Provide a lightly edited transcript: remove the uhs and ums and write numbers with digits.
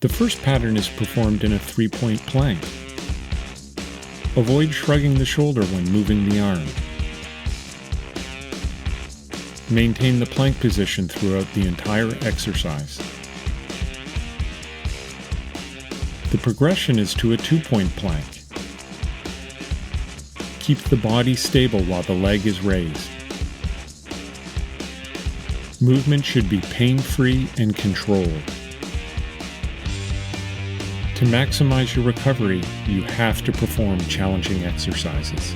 The first pattern is performed in a 3-point plank. Avoid shrugging the shoulder when moving the arm. Maintain the plank position throughout the entire exercise. The progression is to a 2-point plank. Keep the body stable while the leg is raised. Movement should be pain-free and controlled. To maximize your recovery, you have to perform challenging exercises.